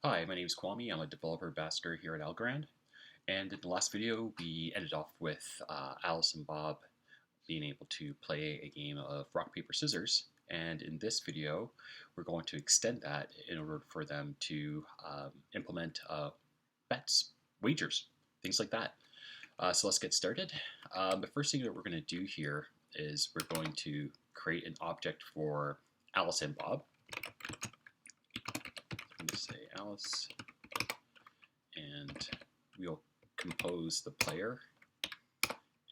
Hi, my name is Kwame. I'm a developer ambassador here at Algorand. And in the last video, we ended off with Alice and Bob being able to play a game of rock, paper, scissors. And in this video, we're going to extend that in order for them to implement bets, wagers, things like that. So let's get started. The first thing that we're going to do here is we're going to create an object for Alice and Bob. I'm going to say Alice, and we'll compose the player.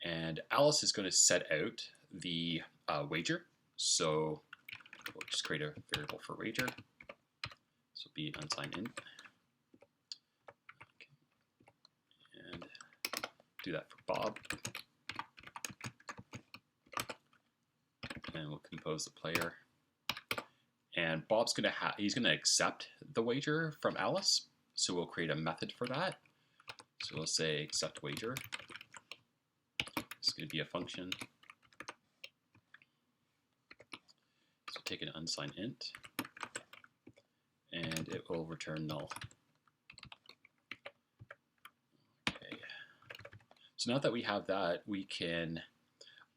And Alice is going to set out the wager. So we'll just create a variable for wager. This will be unsigned int. Okay. And do that for Bob. And we'll compose the player. And Bob's going to he's going to accept the wager from Alice. So we'll create a method for that. So we'll say accept wager. It's going to be a function. So take an unsigned int, and it will return null. Okay. So now that we have that, we can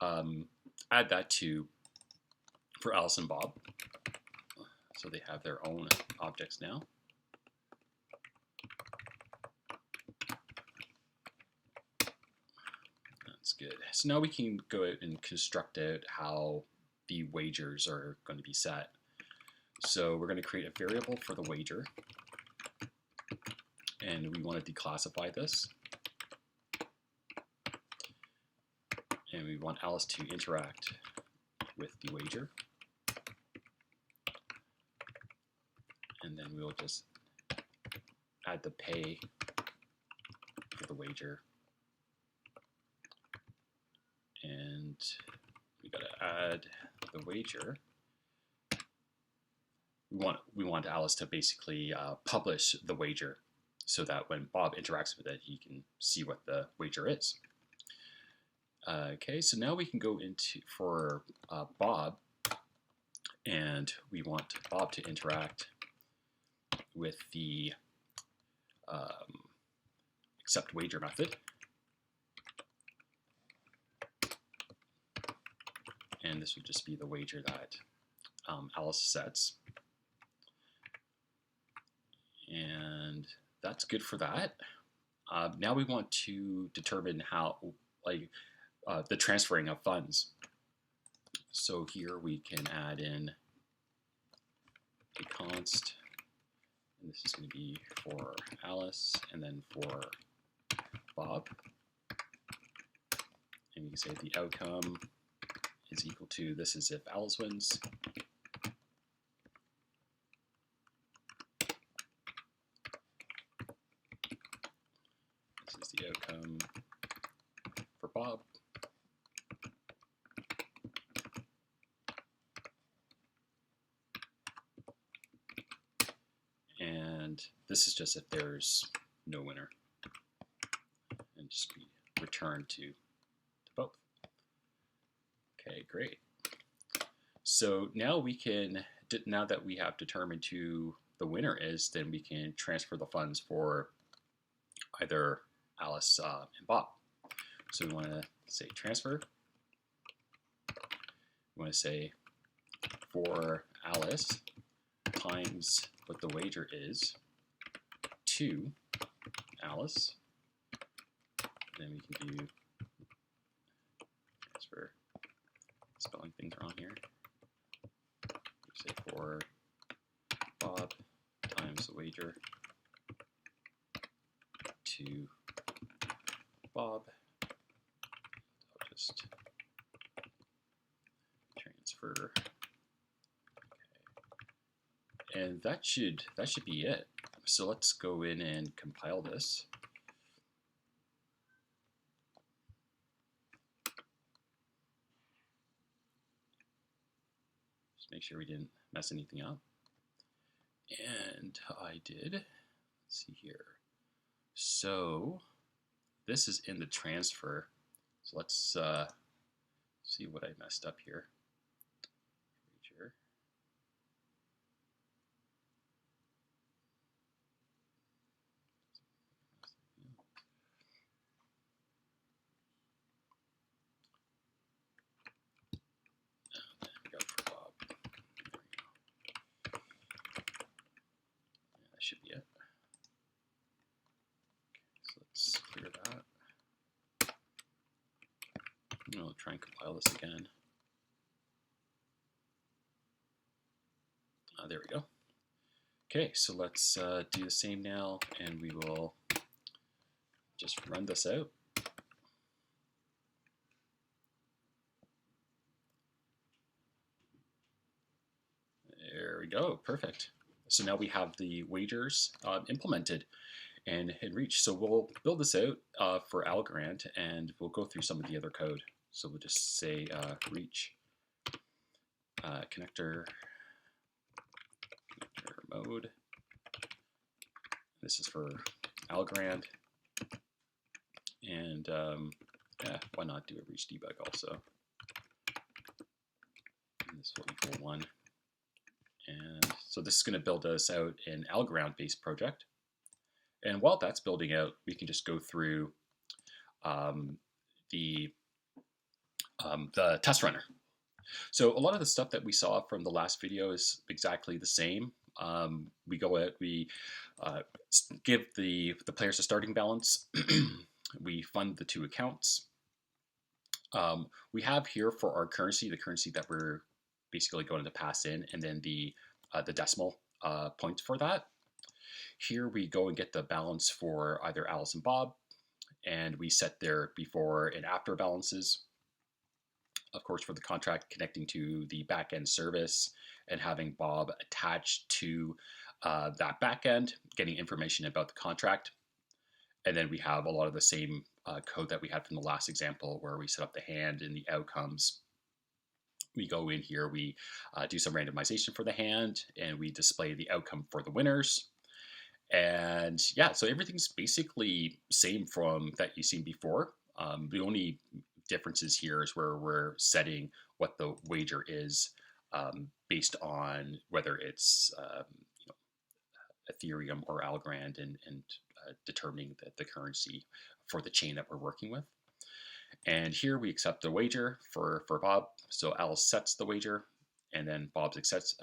add that for Alice and Bob. So they have their own objects now. That's good. So now we can go out and construct out how the wagers are going to be set. So we're going to create a variable for the wager, and we want to declassify this. And we want Alice to interact with the wager. And then we'll just add the pay for the wager. And we gotta add the wager. We want Alice to basically publish the wager so that when Bob interacts with it, he can see what the wager is. Okay, so now we can go into for Bob, and we want Bob to interact with the accept wager method. And this would just be the wager that Alice sets. And that's good for that. Now we want to determine how, the transferring of funds. So here we can add in a const, and this is going to be for Alice and then for Bob. And we can say the outcome is equal to, this is if Alice wins. This is the outcome for Bob. And this is just if there's no winner. And just be returned to both. Okay, great. So now we can, now that we have determined who the winner is, then we can transfer the funds for either Alice and Bob. So we want to say transfer. We want to say for Alice times what the wager is to Alice. Then we can do transfer. Spelling things wrong here. Say for Bob times the wager to Bob. I'll just transfer. Okay. And that should be it. So let's go in and compile this. Make sure we didn't mess anything up. And I did. Let's see here. So this is in the transfer. So let's see what I messed up here. should be it. So let's clear that. I'll try and compile this again. There we go. Okay, so let's do the same now, and we will just run this out. There we go, perfect. So now we have the wagers implemented and in Reach. So we'll build this out for Algorand, and we'll go through some of the other code. So we'll just say Reach connector mode. This is for Algorand, and yeah, why not do a Reach debug also? And this will equal 1. And so this is going to build us out an Algorand-based project. And while that's building out, we can just go through the test runner. So a lot of the stuff that we saw from the last video is exactly the same. We go out, we give the players a starting balance. We fund the 2 accounts. We have here for our currency, the currency that we're basically going to pass in, and then the decimal points for that. Here we go and get the balance for either Alice and Bob, and we set their before and after balances. Of course, for the contract, connecting to the backend service and having Bob attached to that backend, getting information about the contract. And then we have a lot of the same code that we had from the last example, where we set up the hand and the outcomes. We go in here, we do some randomization for the hand, and we display the outcome for the winners. And yeah, so everything's basically same from that you've seen before. The only differences here is where we're setting what the wager is based on whether it's Ethereum or Algorand, and determining the currency for the chain that we're working with. And here we accept the wager for Bob. So Alice sets the wager, and then Bob accepts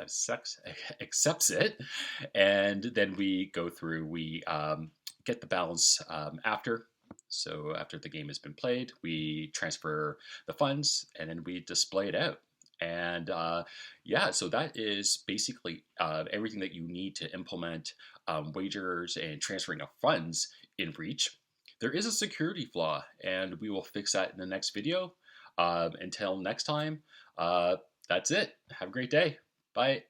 it. And then we go through, we get the balance after. So after the game has been played, we transfer the funds, and then we display it out. And yeah, so that is basically everything that you need to implement wagers and transferring of funds in Reach. There is a security flaw, and we will fix that in the next video. Until next time, that's it. Have a great day. Bye.